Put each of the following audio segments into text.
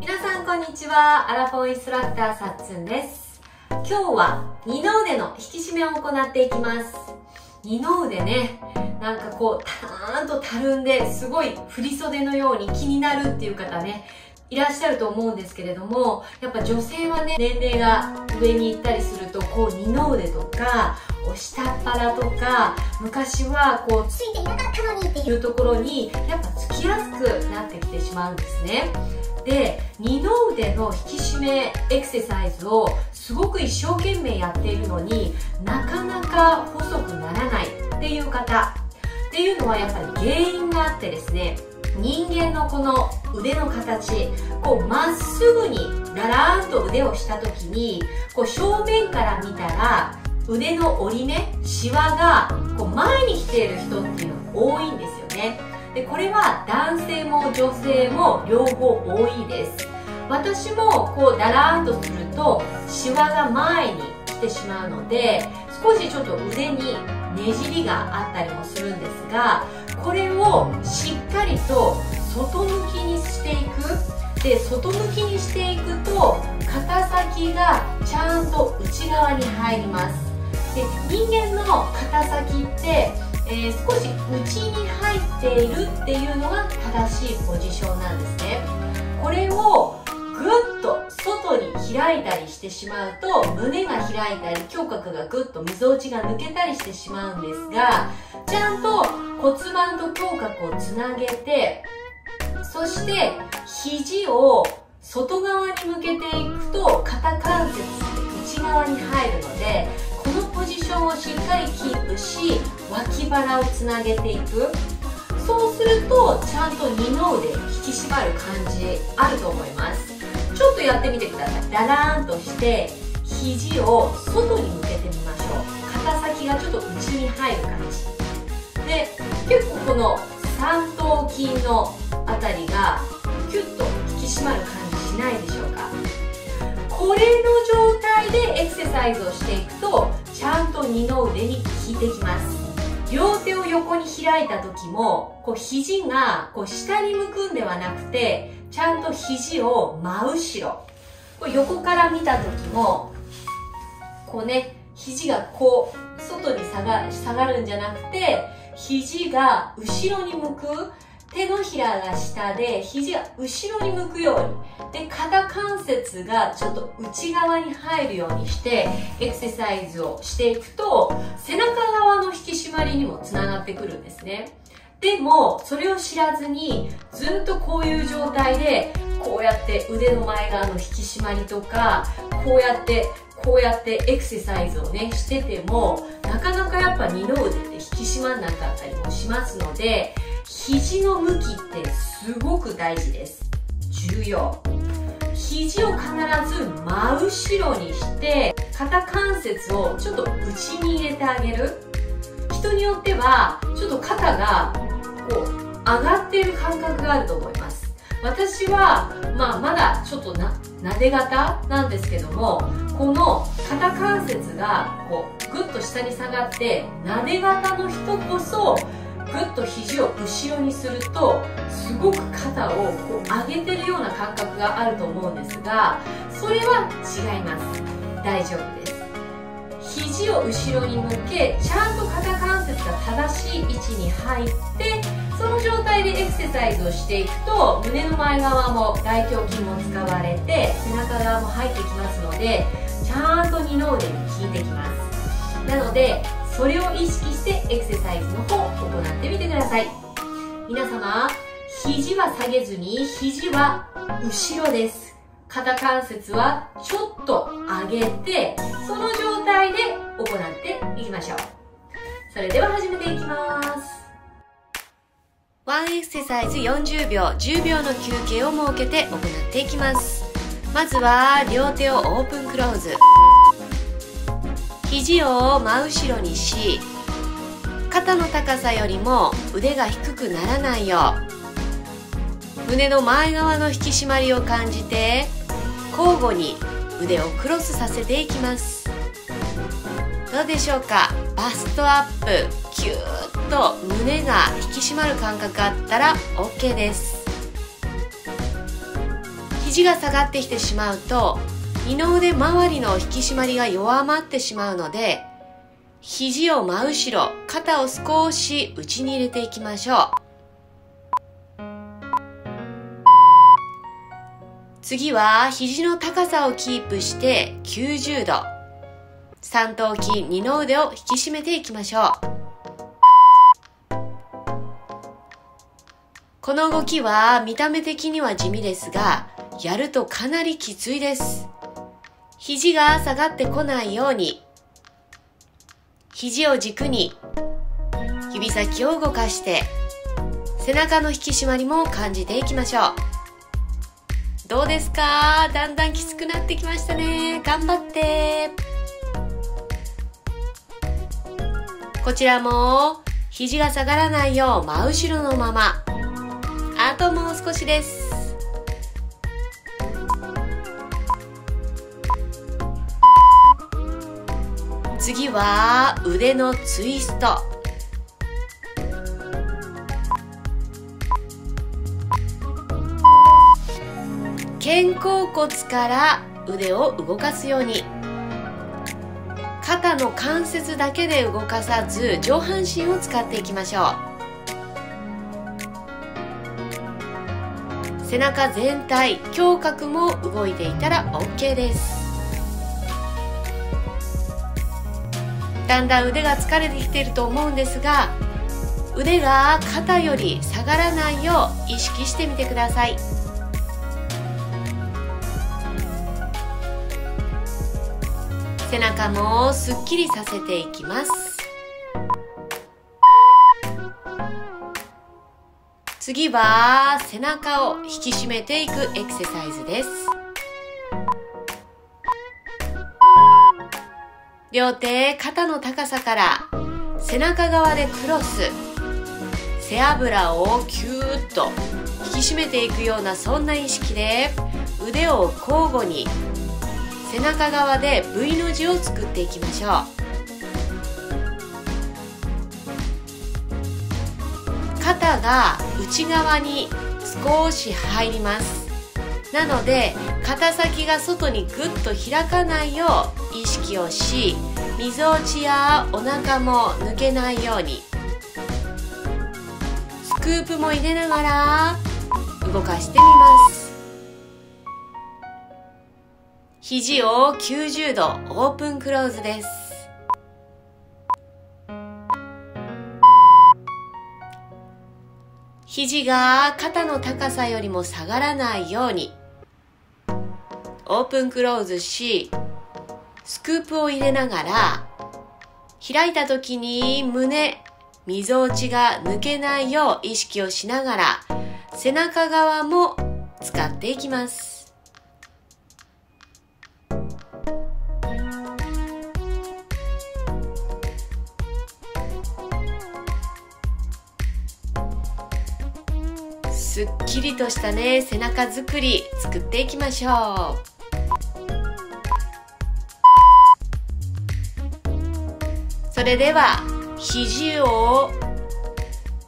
皆さんこんにちは。アラフォーインストラクターさっつんです。今日は二の腕の引き締めを行っていきます。二の腕ね、なんかこうターンとたるんですごい振り袖のように気になるっていう方ね、いらっしゃると思うんですけれども、やっぱ女性はね、年齢が上に行ったりすると、こう二の腕とかお下っ腹とか、昔はこうついていなかったのにっていうところにやっぱつきやすくなってきてしまうんですね。で、二の腕の引き締めエクササイズをすごく一生懸命やっているのになかなか細くならないっていう方っていうのはやっぱり原因があってですね、人間のこの腕の形、こうまっすぐにだらーんと腕をした時に、こう正面から見たら腕の折り目、シワがこう前に来ている人っていうのが多いんですよね。で、これは男性も女性も両方多いです。私もこうだらーんとするとシワが前に来てしまうので、少しちょっと腕にねじりがあったりもするんですが、これをしっかりと外向きにしていく。で、外向きにしていくと肩先がちゃんと内側に入ります。で、人間の肩先って少し内に入っているっていうのが正しいポジションなんですね。これをぐっと外に開いたりしてしまうと、胸が開いたり胸郭がぐっとみぞおちが抜けたりしてしまうんですが、ちゃんと骨盤と胸郭をつなげて、そして肘を外側に向けていくと肩関節って内側に入るので、このポジションをしっかりキープし、脇腹をつなげていく。そうするとちゃんと二の腕引き締まる感じあると思います。ちょっとやってみてください。だらーんとして肘を外に向けてみましょう。肩先がちょっと内に入る感じで、結構この三頭筋のあたりがキュッと引き締まる感じしないでしょうか。これの状態でエクササイズをしていくとちゃんと二の腕に効いてきます。両手を横に開いた時もこう肘がこう下に向くんではなくて、ちゃんと肘を真後ろ、こう横から見た時もこうね、肘がこう外に下がるんじゃなくて、肘が後ろに向く、手のひらが下で肘が後ろに向くように、で肩関節がちょっと内側に入るようにしてエクササイズをしていくと、背中側の引き締まりにもつながってくるんですね。でもそれを知らずにずっとこういう状態でこうやって腕の前側の引き締まりとか、こうやってエクササイズをねしてても、なかなかやっぱ二の腕って引き締まんなかったりもしますので、肘の向きってすごく大事です。重要。肘を必ず真後ろにして肩関節をちょっと内に入れてあげる。人によってはちょっと肩がこう上がっている感覚があると思います。私はまだちょっとなで型なんですけども、この肩関節がこうぐっと下に下がってなで型の人こそぐっと肘を後ろにするとすごく肩をこう上げてるような感覚があると思うんですが、それは違います。大丈夫です。肘を後ろに向け、ちゃんと肩関節が正しい位置に入って、その状態でエクササイズをしていくと、胸の前側も大胸筋も使われて背中側も入ってきますので、ちゃんと二の腕に効いてきます。なのでそれを意識してエクササイズの方行ってみてください。皆様、肘は下げずに肘は後ろです。肩関節はちょっと上げて、その状態で行っていきましょう。それでは始めていきます。ワンエクササイズ40秒、10秒の休憩を設けて行っていきます。まずは両手をオープンクローズ。肘を真後ろにし、肩の高さよりも腕が低くならないよう、胸の前側の引き締まりを感じて交互に腕をクロスさせていきます。どうでしょうか。バストアップ、キューッと胸が引き締まる感覚あったら OK です。肘が下がってきてしまうと二の腕周りの引き締まりが弱まってしまうので、肘を真後ろ、肩を少し内に入れていきましょう。次は肘の高さをキープして90度。三頭筋、二の腕を引き締めていきましょう。この動きは見た目的には地味ですが、やるとかなりきついです。肘が下がってこないように、肘を軸に指先を動かして背中の引き締まりも感じていきましょう。どうですか？だんだんきつくなってきましたね。頑張って。こちらも肘が下がらないよう真後ろのまま。あともう少しです。次は腕のツイスト。肩甲骨から腕を動かすように、肩の関節だけで動かさず上半身を使っていきましょう。背中全体、胸郭も動いていたら OK です。だんだん腕が疲れてきていると思うんですが、腕が肩より下がらないよう意識してみてください。背中もすっきりさせていきます。次は背中を引き締めていくエクササイズです。両手肩の高さから背中側でクロス、背脂をキューッと引き締めていくような、そんな意識で腕を交互に背中側で V の字を作っていきましょう。肩が内側に少し入ります。なので肩先が外にぐっと開かないよう意識をし、みぞおちやお腹も抜けないように、スクープも入れながら動かしてみます。肘を90度オープンクローズです。肘が肩の高さよりも下がらないようにオープンクローズし、スクープを入れながら開いた時に胸、みぞおちが抜けないよう意識をしながら背中側も使っていきます。すっきりとしたね、背中作り作っていきましょう。それでは肘を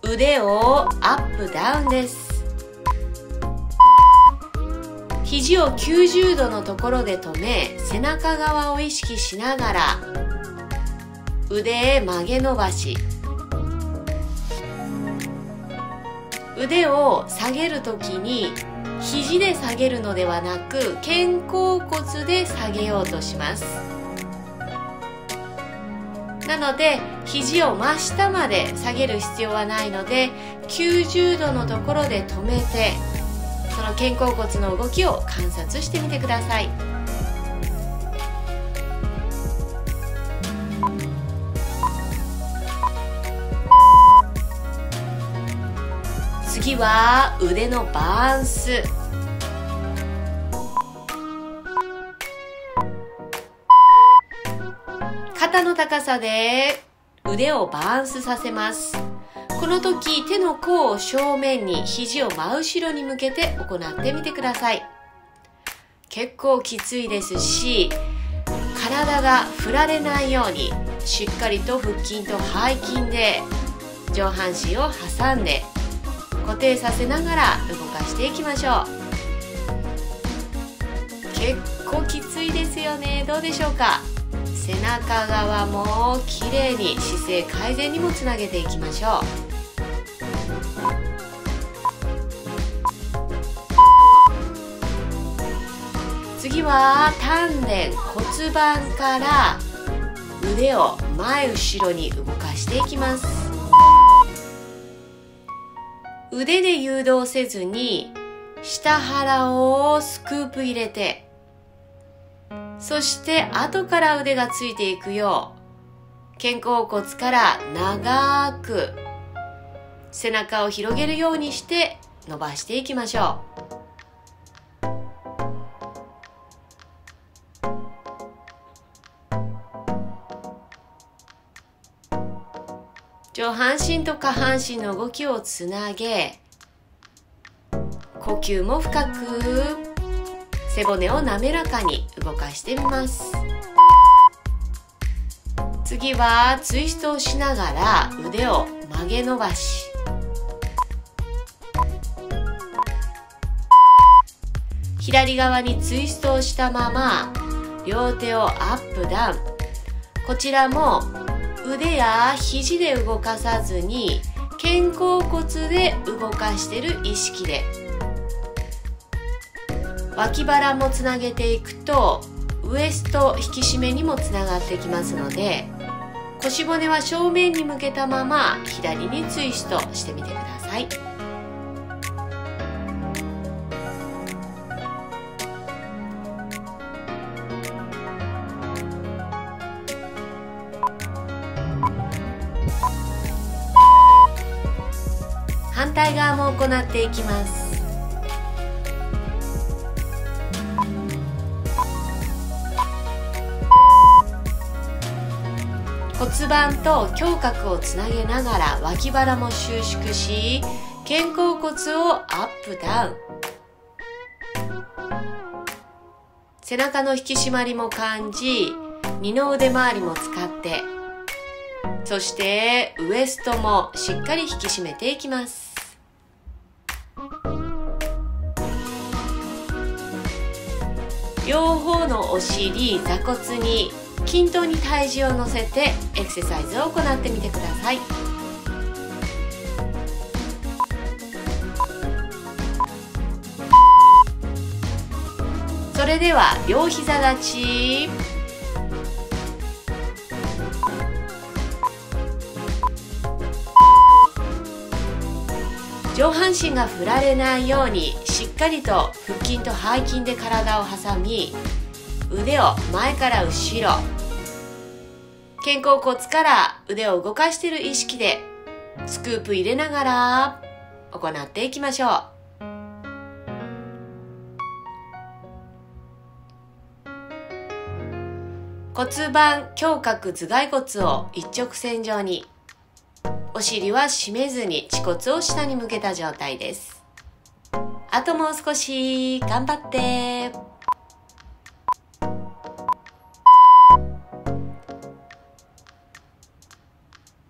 腕をアップダウンです。肘を90度のところで止め、背中側を意識しながら腕へ曲げ伸ばし、腕を下げるときに肘で下げるのではなく肩甲骨で下げようとします。なので肘を真下まで下げる必要はないので、90度のところで止めて、その肩甲骨の動きを観察してみてください。次は腕のバランス。肩の高さで腕をバランスさせます。この時手の甲を正面に、肘を真後ろに向けて行ってみてください。結構きついですし、体が振られないようにしっかりと腹筋と背筋で上半身を挟んで固定させながら動かしていきましょう。結構きついですよね。どうでしょうか。背中側もきれいに姿勢改善にもつなげていきましょう。次は丹田骨盤から腕を前後ろに動かしていきます。腕で誘導せずに下腹をスクープ入れて、そして後から腕がついていくよう肩甲骨から長く背中を広げるようにして伸ばしていきましょう。上半身と下半身の動きをつなげ、呼吸も深く背骨を滑らかに動かしてみます。次はツイストをしながら腕を曲げ伸ばし、左側にツイストをしたまま両手をアップダウン。こちらも腕や肘で動かさずに肩甲骨で動かしている意識で、脇腹もつなげていくとウエスト引き締めにもつながってきますので、腰骨は正面に向けたまま左にツイストしてみてください。反対側も行っていきます。骨盤と胸郭をつなげながら脇腹も収縮し、肩甲骨をアップダウン。背中の引き締まりも感じ、二の腕周りも使って、そしてウエストもしっかり引き締めていきます。両方のお尻、座骨に均等に体重を乗せてエクササイズを行ってみてください。それでは両膝立ち。上半身が振られないようにしっかりと腹筋と背筋で体を挟み、腕を前から後ろ、肩甲骨から腕を動かしている意識でスクープ入れながら行っていきましょう。骨盤、胸郭、頭蓋骨を一直線上に、お尻は締めずに恥骨を下に向けた状態です。あともう少し頑張って。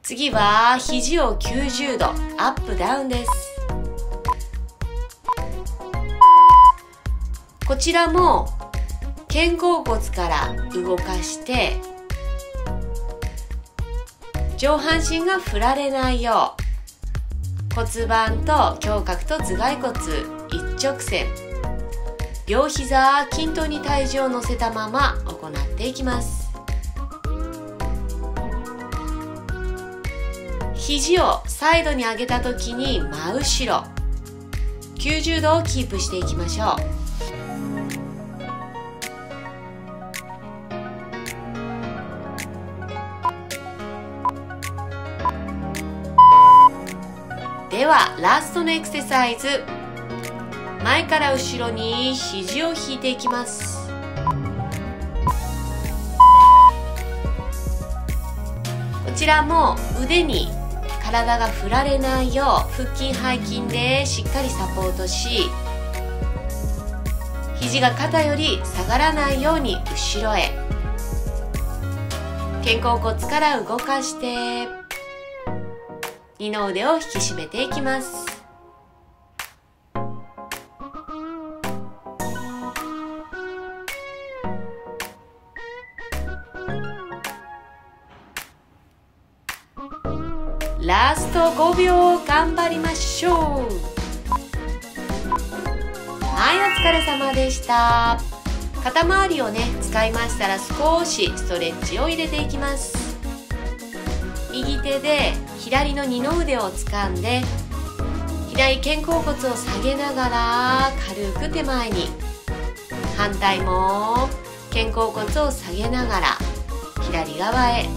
次は肘を90度アップダウンです。こちらも肩甲骨から動かして上半身が振られないよう骨盤と胸郭と頭蓋骨一直線、両膝均等に体重を乗せたまま行っていきます。肘をサイドに上げた時に真後ろ90度をキープしていきましょう。ではラストのエクササイズ、前から後ろに肘を引いていきます。こちらも腕に体が振られないよう腹筋背筋でしっかりサポートし、肘が肩より下がらないように後ろへ、肩甲骨から動かして二の腕を引き締めていきます。ラスト5秒頑張りましょう。はい、お疲れ様でした。肩周りをね使いましたら少しストレッチを入れていきます。右手で左の二の腕を掴んで左肩甲骨を下げながら軽く手前に、反対も肩甲骨を下げながら左側へ、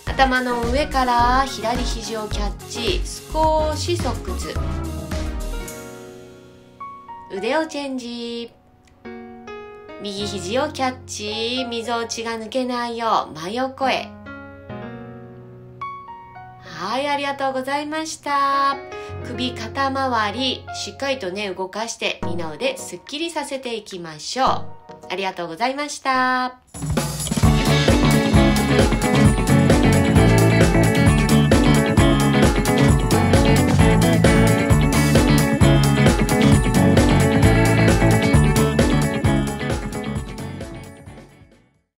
頭の上から左肘をキャッチ、少し側屈、腕をチェンジ、右肘をキャッチ、みぞおちが抜けないよう真横へ。はい、ありがとうございました。首肩周りしっかりとね動かして二の腕すっきりさせていきましょう。ありがとうございました。